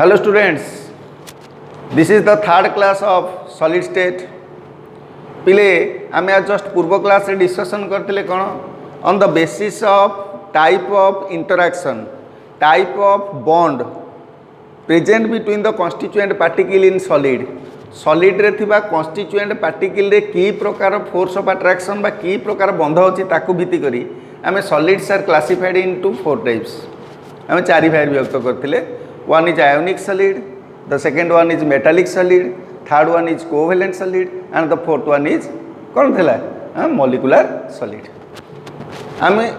Hello students, this is the third class of solid state. पिले आमे आज just पूर्व क्लास रे डिस्कशन करथिले कोन on the basis of type of interaction, type of bond present between the constituent particle in solid. Solid रे थिबा constituent particle रे की प्रकार फोर्स ऑफ अट्रैक्शन बा की प्रकार बंध होची ताकू भित्ति करी आमे solids are classified into four types. आमे चारि भाग विभक्त करथिले. One is ionic solid, the second one is metallic solid, third one is covalent solid, and the fourth one is कौन थिला molecular solid.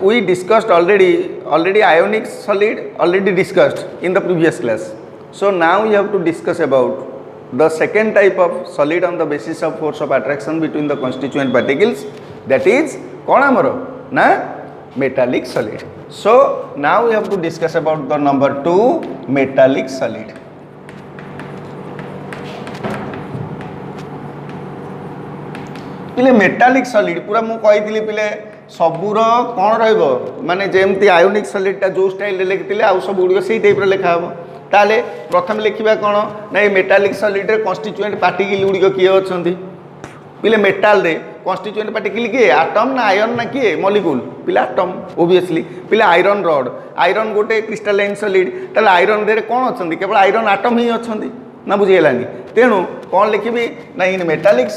We discussed already ionic solid already discussed in the previous class. So now we have to discuss about the second type of solid on the basis of force of attraction between the constituent particles, that is कौन आमरो ना metallic solid. So now we have to discuss about the number 2, metallic solid. पिले metallic solid पूरा मु कही पिले सबूर कौन रहिबो माने जेमती आयोनिक सॉलिड ता जो स्टाइल रे लिखिले आ सब गुडी सेही टाइप रे लिखा हबो. ताले प्रथम लिखिबा कोन ना मेटालिक सॉलिड रे कॉन्स्टिट्यूएंट पार्टिकल गुडी किए अछंती. पिले मेटाल रे कॉन्स्टिट्यूएंट पार्टिकल किए एटम ना आयन ना किए मॉलिक्यूल पिला एटम ऑब्वियसली. पिला आयरन रॉड आयरन गोटे क्रिस्टलाइन सॉलिड ताले आयरन रे कोन अछंती केवल आयरन एटम ही अछंती ना बुझियलानी. तेनु कोन लिखिबी ना in metallic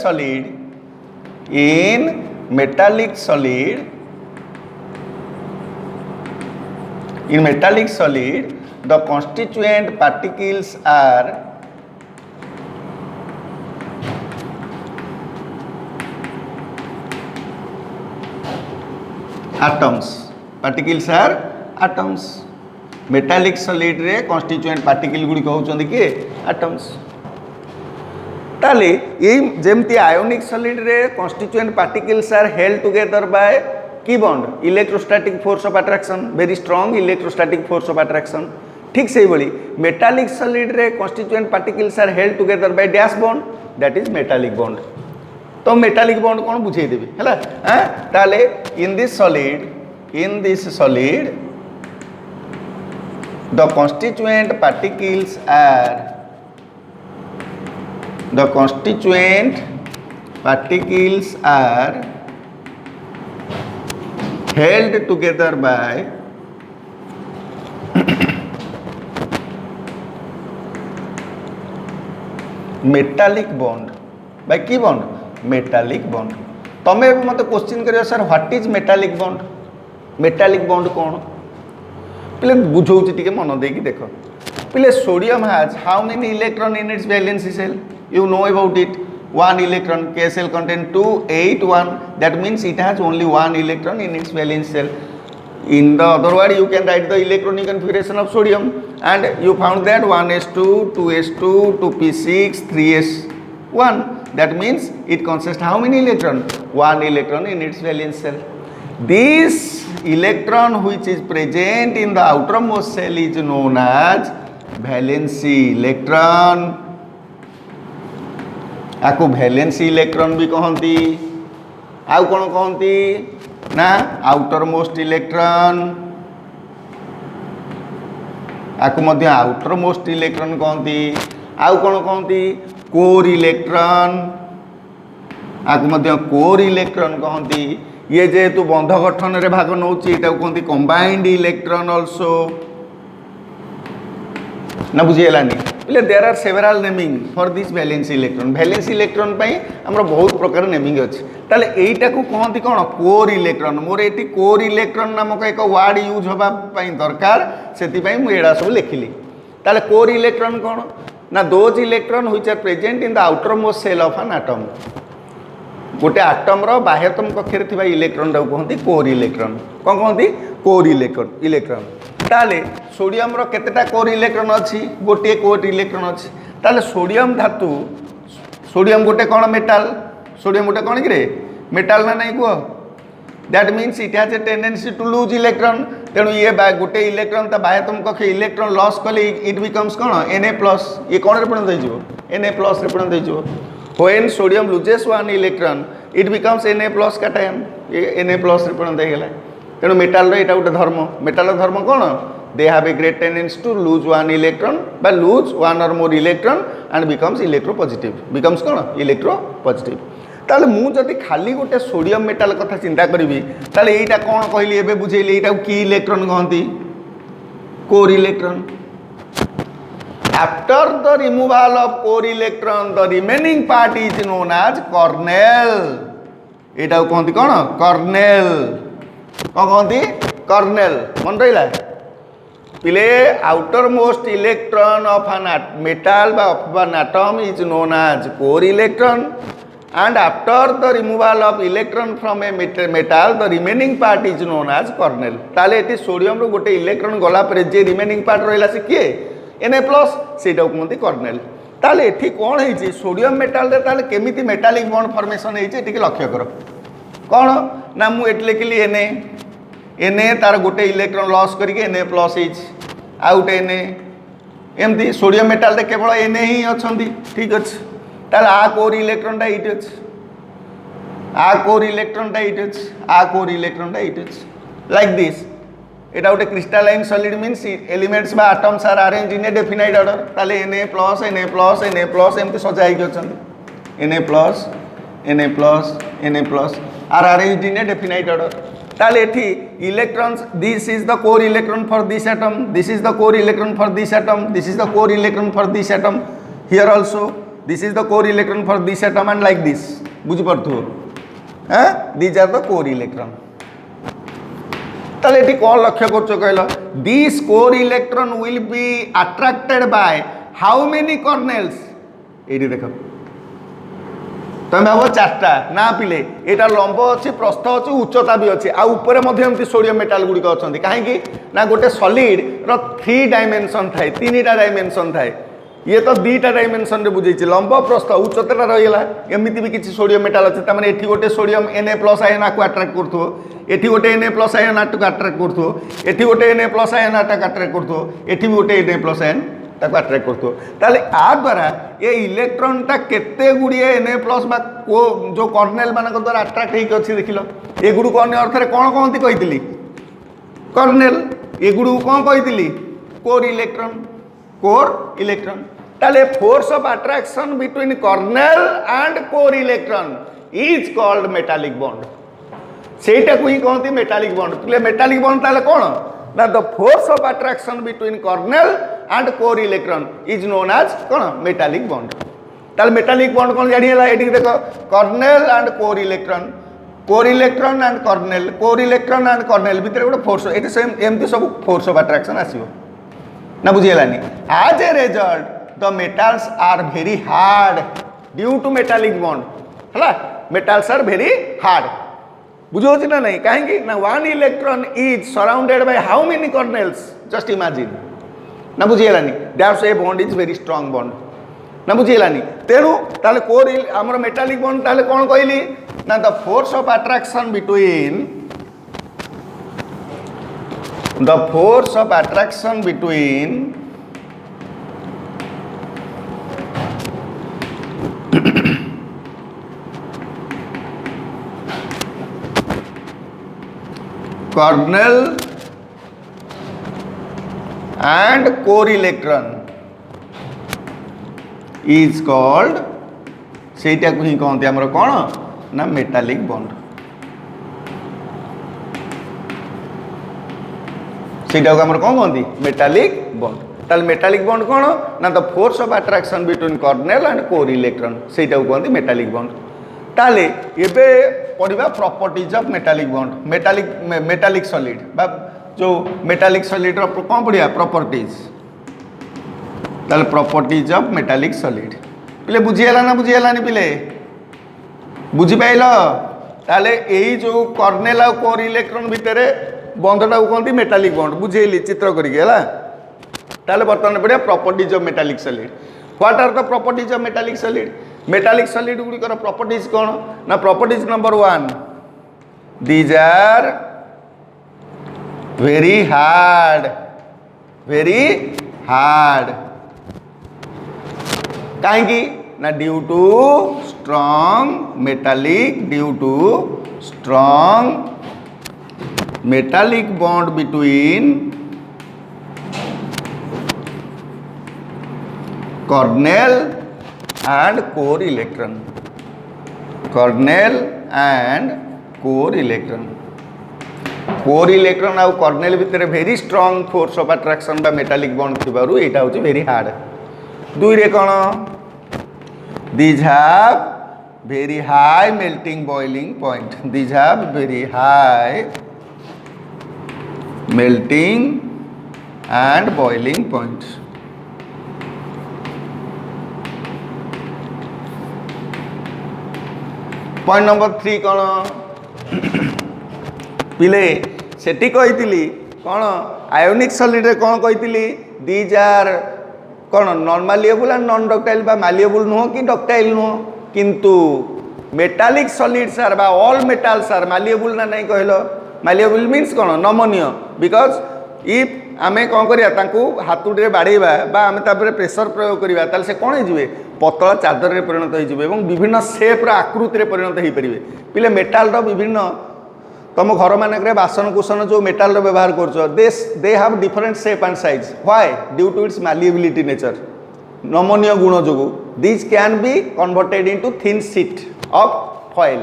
solid the constituent particles are atoms. Particles are atoms. Metallic solid रे constituent particle गुडी कहउचंदी के atoms. ताले ये जेमती आयोनिक सॉलिड रे constituent particles are held together by की bond electrostatic force of attraction, very strong electrostatic force of attraction. ठीक से भली metallic solid रे constituent particles are held together by dash bond, that is metallic bond. तो metallic bond कौन बुझे देबी हैला ताले इन this solid the constituent particles are held together by metallic bond. by की बॉन्ड मेटालिक बॉन्ड. तमे मत question करियो sir what is metallic bond. Metallic bond कौन पिले बुझौची टिके मन देकी देखो. पिले sodium has how many electron in its valency shell. You know about it. One electron, K cell contain 2, 8, 1. That means it has only one electron in its valence shell. In the other word, you can write the electronic configuration of sodium, and you found that 1s2, 2s2, 2p6, 3s1. That means it consists how many electron? One electron in its valence shell. This electron which is present in the outermost shell is known as valency electron. आको valency electron भी कहती. आउ कौन कहती ना outer most electron. आको मध्य outer most electron कहती. आउ कौन कहती कोर इलेक्ट्रॉन. आको मध्य कोर इलेक्ट्रॉन कहती. ये जेहेतु बंध गठन रे भाग नौची एटा कहती कंबाइंड इलेक्ट्रॉन आल्सो ना बुझियलानी. There are several naming for this valency electron. Valency electron पई हमरा बहुत प्रकार नेमिंग अछि. ताले एईटा को कहंती कोन कोर इलेक्ट्रॉन. मोर एटी कोर इलेक्ट्रॉन नामक एक वर्ड यूज होबा पई दरकार सेति पई मु एडा सब लिखिली. ताले कोर इलेक्ट्रॉन कोन ना those electron which are present in the outermost shell of an atom. गोटे एटम रो बाह्यतम कक्षरे थिबा इलेक्ट्रॉन रा कहंती कोर इलेक्ट्रॉन. कोन कहंती कोर इलेक्ट्रॉन. ताले सोडियम रो केतेटा कोर इलेक्ट्रॉन अछि गोटे कोर इलेक्ट्रॉन अछि. ताले सोडियम धातु सोडियम गोटे कोन मेटल. सोडियम गोटे कोन कि मेटल ना नहीं को. That means it has a tendency to lose electron. तेणु ये गोटे इलेक्ट्रॉन ता बाह्यतम कक्ष इलेक्ट्रॉन लॉस कले इट बिकम्स कोन Na+. ये कोन रे परिणत होइजो Na+ रे परिणत होइजो. When sodium loses one electron it becomes Na+ cation. ये Na+ रे परिणत हो गेला. तेणु मेटाल यहाँ गोटे धर्म. मेटाल धर्म कौन they have a great tendency to lose one electron by lose one or more electron and becomes electropositive, becomes कौन electropositive. ताले मु जदि खाली गोटे सोडियम मेटाल कथा चिंता करी ताले एटा कौन कहली एबे बुझेली एटा की इलेक्ट्रॉन कहती core electron. After the removal of core electron, the remaining part is known as kernel. एटा कहती कौन kernel. कौन कहती kernel. मन रहिला पिले outermost electron of an metal of an atom is known as core electron, and after the removal of electron from a metal, the remaining part is known as kernel. ताले eighty sodium रो गोटे electron गला पर जे remaining part रहिला से किए Na plus सेटा कहते kernel. ताले एठी कौन है सोडियम मेटाल रे ताले केमिति मेटालिक बॉन्ड फॉर्मेशन है टिके लक्ष्य कर कौन ना मु एट लिखिली Na तार गोटे इलेक्ट्रॉन लॉस करके Na प्लस आउट Na एमती सोडियम मेटाल रे केवल Na ही अछंती. ठीक अछि ताले आ कोर इलेक्ट्रॉन टा इट अछि आ कोर इलेक्ट्रॉन टा इट अछि आ कोर इलेक्ट्रॉन टा इट अछि लाइक दिस. एटा गोटे क्रिस्टालाइन सॉलिड मीन्स एलिमेंट्स बा atoms are arranged in a definite order. ताले Na प्लस एमती सजा होइक अछंती Na plus are arranged in a definite order. ताले एठी electrons this is the core electron for this atom, this is the core electron for this atom, this is the core electron for this atom. Here also this is the core electron for this atom and like this. बुझि पड़थु these are the core electron. ताले एठी कौन लक्ष्य करछो कहलो this core electron will be attracted by how many kernels. एठी देखो तुम भाव चार्टा ना पिले एटा लंब अच्छी प्रस्थ अच्छी उच्चता भी अच्छी आ ऊपर एमती सोडियम मेटाल गुड़िक अच्छा कहीं ना गोटे सॉलिड रो 3 डायमेंशन थाए 3टा डायमेंशन थाए. ये तो 2टा डायमेंशन रे बुझे लंब प्रस्थ उच्चता रहीगला एमती भी किसी सोडियम मेटाल अच्छे तार एठी गोटे सोडियम Na प्लस आयन को अट्राक्ट करथो एठी गोटे Na प्लस आयन को अट्राक्ट करथो एठी गोटे Na प्लस आयन को अट्राक्ट करथो एठी भी गोटे Na प्लस आयन ताको अट्राक्ट करथो. ताले आ द्वारा ये इलेक्ट्रॉन टा केते गुड़िए Na प्लस बा को जो कर्नेल मान द्वारा अट्राक्ट होइक अछि देखिलो ए गुडू अन्य अर्थ रे कोन कहंती कहितली कर्नेल ए गुडू कोन कहितली कोर इलेक्ट्रॉन. ताले force of attraction between kernel and core electron is called metallic bond. सेटा को ही कहती मेटालिक बॉन्ड. पिले मेटालिक बॉन्ड ताले कोन ना the force of attraction between kernel and core electron is known as कोन मेटालिक बॉन्ड. ताले मेटालिक बॉन्ड कोन जानिला एठी देखो kernel and core electron and kernel भितर गोटे फोर्स एठी सेम एमती सब फोर्स ऑफ अट्रैक्शन आसीबो ना बुझिलानी. As a result the metals are very hard due to metallic bond. हला metals are very hard. बुझो ना नहीं कहीं ना one electron is surrounded by how many kernels? Just imagine. ना बुझिलानी that's a bond is very strong bond. ना बुझिलानी तेणु ताले कोर हमर मेटालिक बॉन्ड ताले कोन कहली ना the force of attraction between kernel and core electron is called सेटा को ही कहते हमर कोन ना मेटालिक बॉन्ड. सेटा को हमर कोन कहंती मेटालिक बॉन्ड. ताले मेटालिक बॉन्ड कोन ना the force of attraction between kernel and core electron सेटा को कहंती मेटालिक बॉन्ड. ताले एबे पढ़िबा properties of metallic bond metallic solid बा जो मेटालिक सॉलिड रो कोन पढ़िया प्रॉपर्टीज. ताले प्रॉपर्टीज ऑफ मेटालिक सॉलिड पिले बुझियला ना बुझियलानी पिले बुझी पाइलो. ताले एई जो कर्नेल और कोर इलेक्ट्रॉन भितरे बॉन्डटा को कहंती मेटालिक बॉन्ड बुझेली चित्र करिके हला. ताले बर्तमान पढ़िया properties of metallic solid. What are the properties of metallic solid? Metallic solid गुड़िकर प्रॉपर्टीज कौन ना properties number 1 these are very hard कहीं ना due to strong metallic bond between kernel and core electron. Kernel and core electron. Core electron ଆଉ kernel ଭିତରେ very strong force of attraction ବା metallic bond थिबारु एटा होची very hard. दुई रे कोन these have very high melting boiling point. These have very high melting and boiling points. Point number 3 कोन पिले सेठी कहितली कोन ionic solid रे कोन कहितली दीज आर कोन non malleable and non ductile बा मालिएबल नुह कि डक्टाइल नुह किंतु मेटालिक सॉलिड्स आर बा ऑल मेटल्स आर मालिएबल ना नहीं कहलो मालिएबल मींस कोन नमनीय बिकॉज़ इफ आमे कोन करिया तांकू हाथुडे बाडीबा बा आमे तापर प्रेशर प्रयोग करिबा ताले से कोन हिजिबे पतला चादर रे परिणत हिजिबे एवं विभिन्न शेप रा आकृति रे परिणत ही परिबे पिले मेटल रो विभिन्न तुम घर मानक बासन कुसन जो मेटाल व्यवहार कर they have different shape and size why due to its malleability nature नमनीय गुण जो this can be converted into thin sheet of foil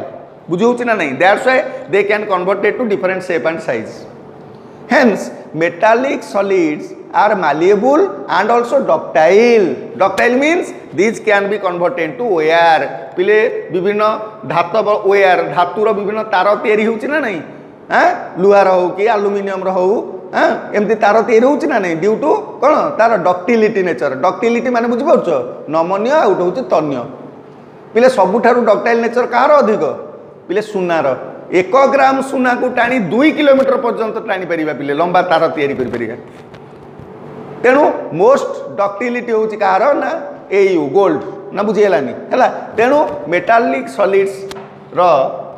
बुझे ना नहीं that's why they can converted to different shape and size hence metallic solids are malleable and also ductile. Ductile means these can be converted to wire. पिले विभिन्न धातव wire धातुर विभिन्न तार तैयारी होची ना नहीं हैं लुहार हो कि एल्युमिनियम रो हो हैं एमती तार तैयारी होची ना नहीं ड्यू टू कोन तार डक्टिलिटी नेचर डक्टिलिटी माने बुझि पाउछ नमनीय आउट होची तन्य पिले सबुठारु डक्टाइल नेचर कार अधिक पिले सुनार 1 ग्राम सुना को टाणी 2 किलोमीटर पर्यंत टाणी परिबा पिले लंबा तार तैयारी करि परिबा तेणु मोस्ट डक्टिलिटी होची कार ना एयू गोल्ड ना बुझीगलानी है तेणु मेटालिक सॉलिड्स रो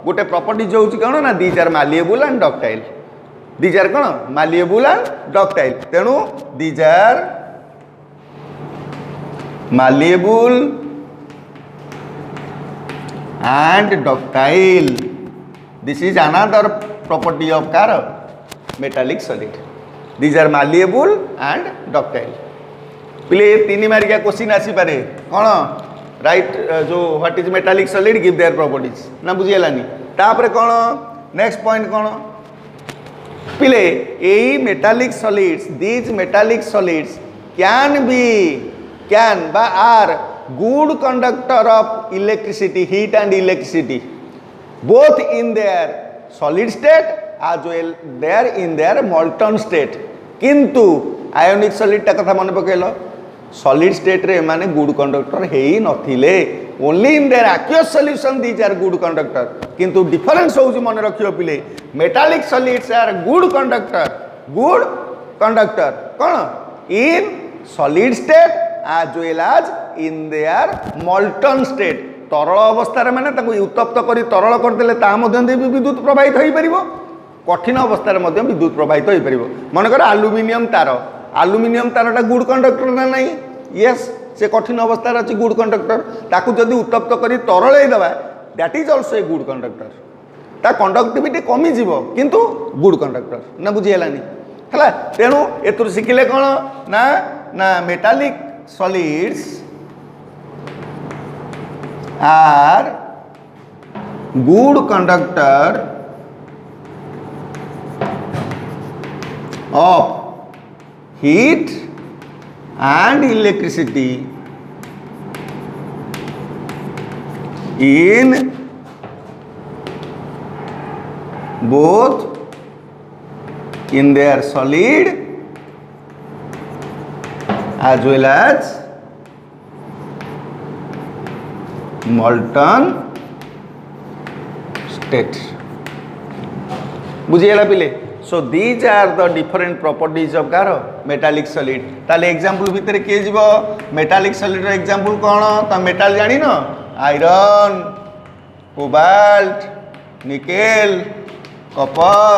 गोटे प्रॉपर्टीज होची कौन ना these are malleable and ductile these are कौन मालिएबल एंड डक्टाइल तेणु these are malleable and ductile this is another property of कार metallic solid These are malleable and ductile. पिले 3 मार्किया क्वेश्चन आसी पारे कौन राइट जो what is metallic solid give their properties ना बुझीगलानी तापर कौन नेक्स्ट पॉइंट कौन पिले एई metallic solids these metallic solids can बा are good conductor of electricity heat and electricity both in their solid state as well there in their molten state किंतु ionic solid टा कथा मन पकेलो सॉलिड स्टेट रे माने गुड कंडक्टर हेई नथिले only in their aqueous solution these are good conductor किंतु डिफरेंस होउची मन रखियो पिले metallic solids are good conductor कोन in solid state as well as in their molten state तरल अवस्था रे माने ताको उत्तप्त करी तरल कर देले ता मध्य विद्युत प्रवाहित होई परिबो कठिन अवस्था विद्युत प्रवाहित हो पार मनकर आलुमिनियम तारटा गुड कंडक्टर ना नहीं यस से कठिन अवस्था अच्छी गुड कंडक्टर ताकू जदि उत्तप्त करी तरल देवा that is also a good conductor ता कंडक्टिविटी कमी जीव किंतु गुड कंडक्टर ना बुझीगलानी है तेणु एतु शिखिले कौन ना ना metallic solids are good conductor of heat and electricity in both in their solid as well as molten state बुझीगला पिले so these are the different properties of car metallic solid ताले example भितर के जीवो मेटालिक सॉलिड रो example कोन त metal जानि न iron cobalt nickel copper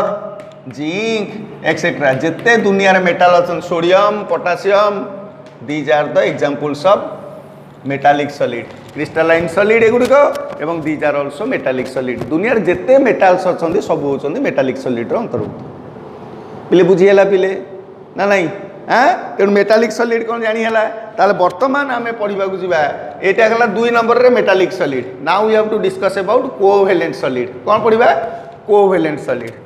zinc etcetera जिते दुनिया रे मेटल अछन sodium potassium these are the examples of metallic solid crystalline solid एगुड़िक एवं these are also metallic solid दुनिया जिते मेटाल्स अच्छा सब होती मेटालिक सॉलिड अंतर्भुक्त पिले बुझीगला पिले ना नहीं तेणु मेटालिक सॉलिड कौन जानीला ताले वर्तमान आम पढ़ा जावा यहाँ गला 2 नंबर रे metallic solid now we have to discuss about covalent solid कौन पढ़ा covalent solid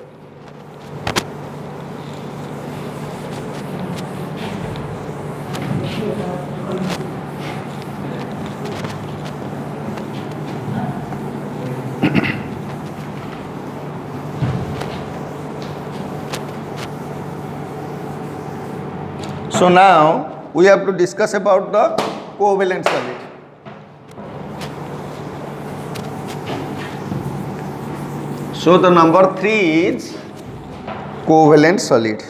So now we have to discuss about the covalent solid. So the number 3 is covalent solid.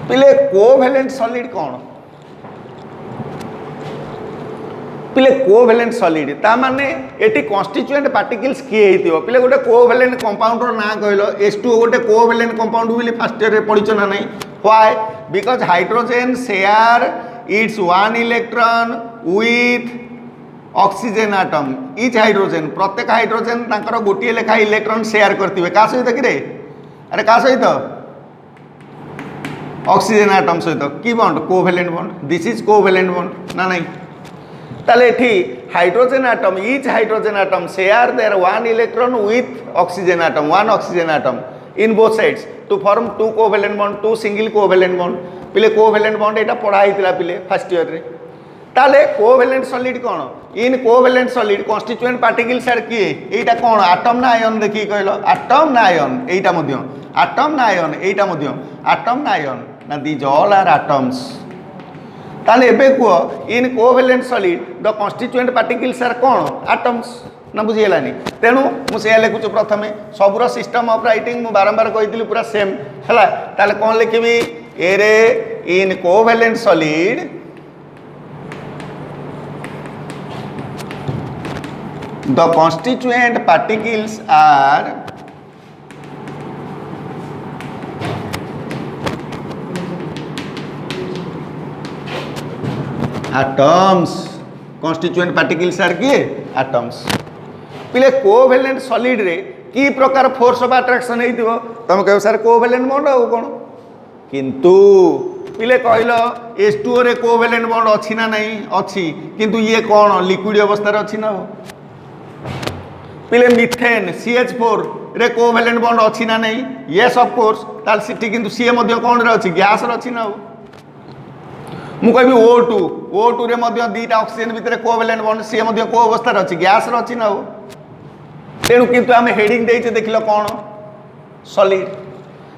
पिले कोवेलेंट सॉलिड कौन पिले covalent solid ता माने eighty constituent particles किए हेतियो पिले गोटे कोवेलेंट कंपाउंडर ना कहलो H2O गोटे कोवेलेंट कंपाउंड बोली फर्स्ट ईयर रे पढिछ ना नहीं why because hydrogen share its one electron with oxygen atom each hydrogen प्रत्येक हाइड्रोजन तांकर गोटे लेखा इलेक्ट्रॉन शेयर करथिबे का सहित कि रे अरे का सहित ऑक्सीजन एटम सहित की bond covalent bond this is covalent bond ना नहीं ताले एठी hydrogen atom each hydrogen atom share their one electron with oxygen atom one oxygen atom in both sides to form two covalent bond two single covalent bond पिले covalent bond एटा पढ़ा हितला पिले first year रे ताले covalent solid कोन in covalent solid constituent particles are किए एटा कोन एटम ना आयन देखि कहलो एटम ना आयन एटा मध्य एटम ना आयन एटा मध्य एटम ना आयन ना दीज ऑल आर एटम्स ताले एबे को in covalent solid the constituent particles are कोन एटम्स ना बुझिलानी तेणु मु से लिखुछु प्रथमे सबुर सिस्टम ऑफ राइटिंग मु बारंबार कहितली पूरा सेम हला ताले कोन लिखिबी ए रे in covalent solid the constituent particles are atoms constituent particles are किए एटम्स पिले कोवेलेंट सॉलिड रे की प्रकार फोर्स ऑफ अट्रैक्शन हेतिबो तुम कहबो सर कोवेलेंट बॉन्ड हो कोन किंतु पिले कहलो H2O रे कोवेलेंट बॉन्ड अछि ना नहीं अछि किंतु ये कोन लिक्विड अवस्था रे अछि ना हो पिले मिथेन CH4 रे कोवेलेंट बॉन्ड अछि ना नहीं यस ऑफ कोर्स ताल सिटी किंतु सी मध्य कोन रे अछि गैस रे अछि ना हो मु कहबी O2 रे मध्य दीटा ऑक्सीजन भितर कोवेलेंट बॉन्ड सी मध्य को अवस्था रे अछि गैस रे अछि ना हो तेणु किंतु आम हेडिंग देइछे देखिलो कोन सॉलिड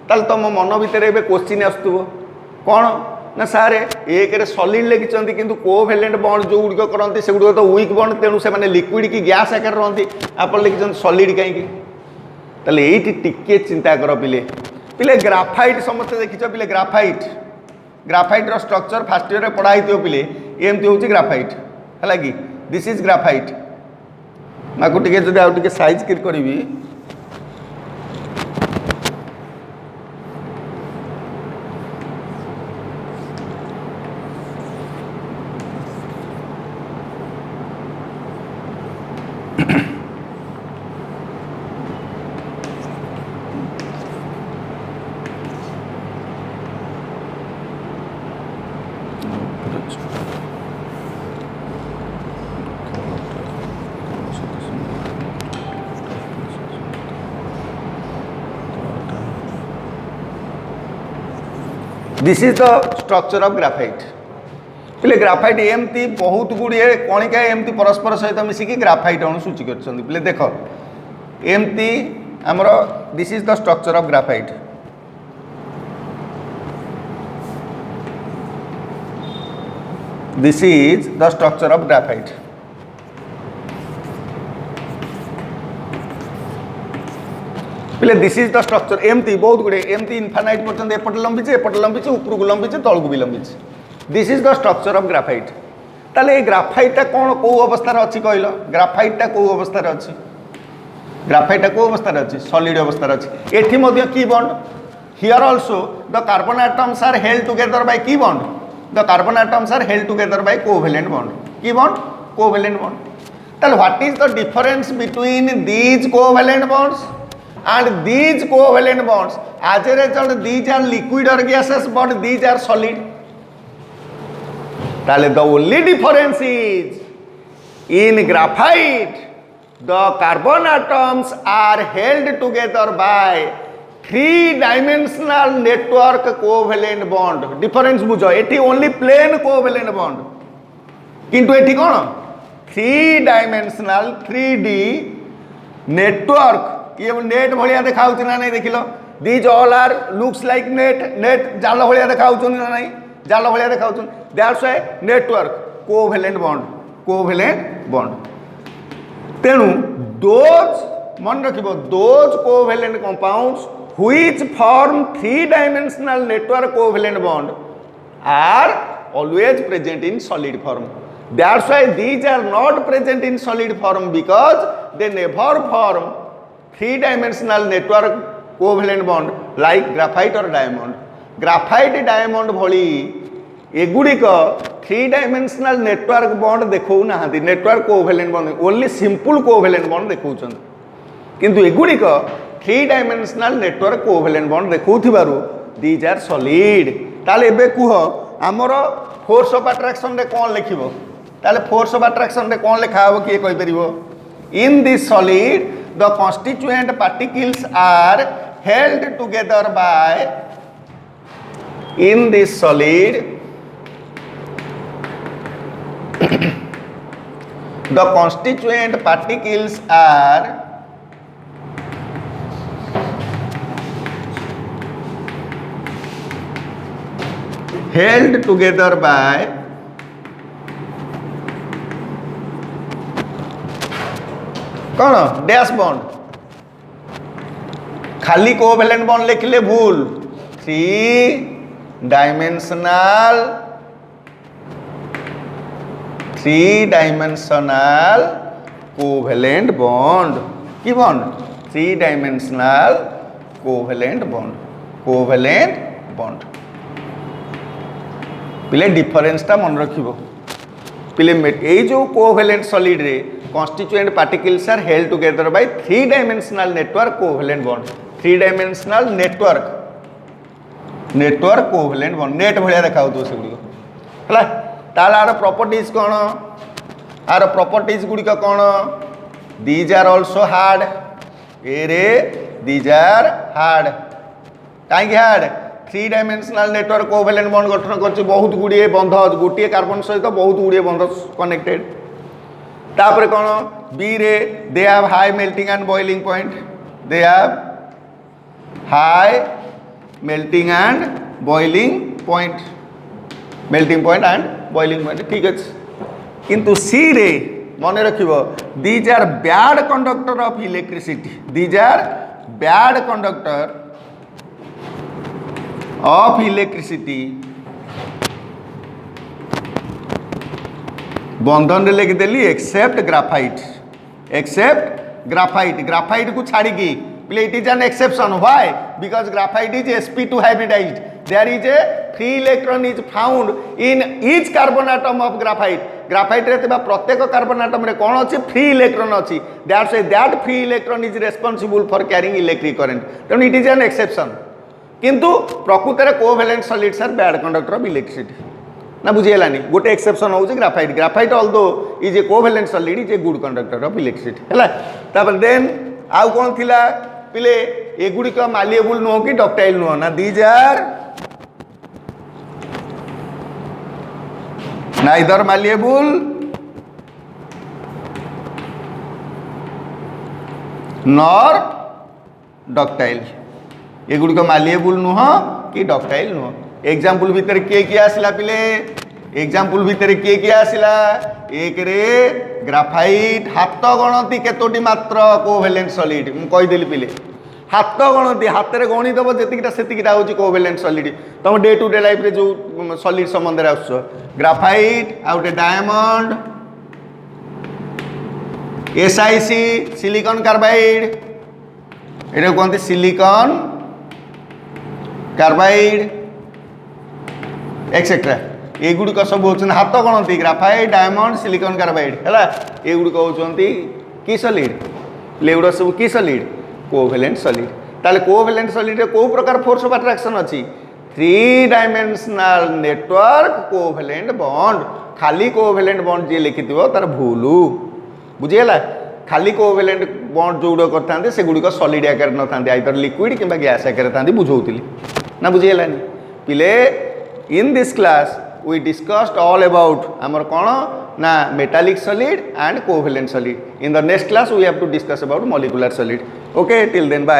ताल तुम मन भितर एबे क्वेश्चन आस्तुबो कोन ना सारे एक रे सॉलिड लिखिचंती किंतु कोवेलेंट बॉन्ड जो गुड करंती से गुड तो वीक बॉन्ड तेणु से माने लिक्विड की गैस आकार रहंती आपण लिखिचंत सॉलिड काई की ताले एठी टिके चिंता कर पिले पिले ग्राफाइट समस्त देखिछ पिले ग्राफाइट रो स्ट्रक्चर फर्स्ट ईयर रे पढ़ाई थियो पिले एमती होची ग्राफाइट हला की दिस इज ग्राफाइट माको टिके जदि आउ टिके साइज क्लिक करबी this is the structure of graphite पिले ग्राफाइट एमती बहुत गुड़िए कणिका एमती परस्पर सहित मिसिकी ग्राफाइट अणु सूची कर पिले देख एमती आमर this is the structure of graphite this is the structure of graphite पिले दिस इज द स्ट्रक्चर एमती बहुत गुड़े एमती इनफाइनाइट पर्यंत एपटे लंबीचे उपरको लंबीचे तलको भी लंबीचे this is the structure of graphite ताले ए ग्राफाइटा कौन को अवस्था रे अछि कहलो ग्राफाइटा को अवस्था रे अछि ग्राफाइटा को अवस्था रे अछि सॉलिड अवस्था रे अछि एठी मध्ये की bond here also the carbon atoms are held together by की bond the carbon atoms are held together by covalent bond की bond covalent bond Then what is the difference between these covalent bonds and these covalent bonds? As a result, these are liquid or gases, but these are solid. Then the only difference is in graphite, the carbon atoms are held together by three-dimensional network covalent bond. Difference बुझो, eighty only plain covalent bond. किंतु eighty कौन? Three-dimensional 3D network. ये net भलिया देखाउछ ना नहीं देखिलो? These all are looks like net जाल भलिया देखाउछ ना नहीं? जाल भलिया देखाउछ. That's why network covalent bond. तेणु those मन रखिबो, those covalent compounds which form three-dimensional network covalent bond are always present in solid form. That's why these are not present in solid form, because they never form three-dimensional network covalent bond like graphite or diamond. Graphite diamond भली एगुड़िक three dimensional network bond देखौ ना, network covalent bond only simple covalent bond देखौछन, किंतु एगुड़िक three dimensional network covalent bond देखौथिबारु these are solid. ताले एबे कुह हमर फोर्स ऑफ अट्रैक्शन रे कोन लिखिबो? ताले फोर्स ऑफ अट्रैक्शन रे कोन लिखा हबो किए कहि परिबो? In this solid the constituent particles are held together by, in this solid the constituent particles are held together by कौन? Dash bond. खाली कोवेलेंट बॉन्ड लिखले भूल. three-dimensional covalent bond. की bond? three-dimensional covalent bond. पिले difference टा मन रखिबो. पिले ए जो कोवेलेंट सॉलिड रे constituent particles are held together by three-dimensional network covalent bond. three-dimensional network covalent bond. नेट भलिया देखाउ तो सेगुडी हला. ताला आर प्रॉपर्टीज कोन? आर प्रॉपर्टीज गुडी का कोन? These are also hard. ए रे दीज आर हार्ड. काई hard? Three dimensional network covalent bond गठन करछि बहुत गुडी बंध, गोटिए कार्बन सहित बहुत गुडी बंध कनेक्टेड. तापर कोन? बी रे they have high melting and boiling point. They have high melting and boiling point. Melting point and boiling point ठीक अच्छे. किंतु सी रे मन रखिबो these are bad conductor of electricity. These are bad conductor of electricity. बंधन रे लिख देली accept graphite. Graphite को छाड़ी की it is an exception. Why? Because graphite is sp2 hybridized. There is a free electron is found in each carbon atom of graphite. Graphite रे तबा प्रत्येक carbon atom रे कोन अछि? फ्री इलेक्ट्रॉन अछि. That's why that free electron is responsible for carrying electric current. Then it is an exception. किंतु प्रकृत रे covalent solids are bad conductor of electricity. ना बुझियलानी गोटे एक्सेप्शन होउछि graphite. Graphite although is a covalent solid is a good conductor of electricity. हला तापर then आउ कोन थिला पिले एगुड़ी का मालिएबल नुह कि डक्टाइल नुह ना? These are neither malleable nor ductile. एगुड़ी का मालिएबल नुह कि डक्टाइल नुह. एग्जांपल भीतर किए आसिला पिले? एग्जांपल भीतर किए आसिला? एक रे ग्राफाइट हाथ गणती केतोटी मात्र कोवेलेंट सॉलिड. मु कहि देली पिले हाथ गणती, हाथ रे गणी दबो जेतिकिटा सेतिकिटा होची कोवेलेंट सॉलिड. तुम डे टू डे लाइफ रे जो सॉलिड संबंध रे आसछ ग्राफाइट आउटे डायमंड, SiC सिलिकॉन कार्बाइड, एटा कोनती सिलिकॉन कार्बाइड एक्सेट्रा. एगुड़िक सब होचन हाथ गणती ग्राफाइट डायमंड सिलिकॉन कार्बाइड है एगुड़िक होचंती की सॉलिड एगुड़ा सब की सॉलिड कोवेलेंट सॉलिड ताले कोवेलेंट सॉलिड रे को प्रकार फोर्स ऑफ अट्रैक्शन अछि 3 डायमेंशनल नेटवर्क कोवेलेंट बॉन्ड खाली कोवेलेंट बॉन्ड जे लिखिथिबो तार भूलू बुझियला खाली कोवेलेंट बॉन्ड जो गुड़ करते से गुड़िक सॉलिड आकार न था आइदर लिक्विड कि गैस आकार था बुझौली ना बुझीगलानी पिले in this class we discussed all about आमर कौन ना metallic solid and covalent solid in the next class we have to discuss about molecular solid okay till then bye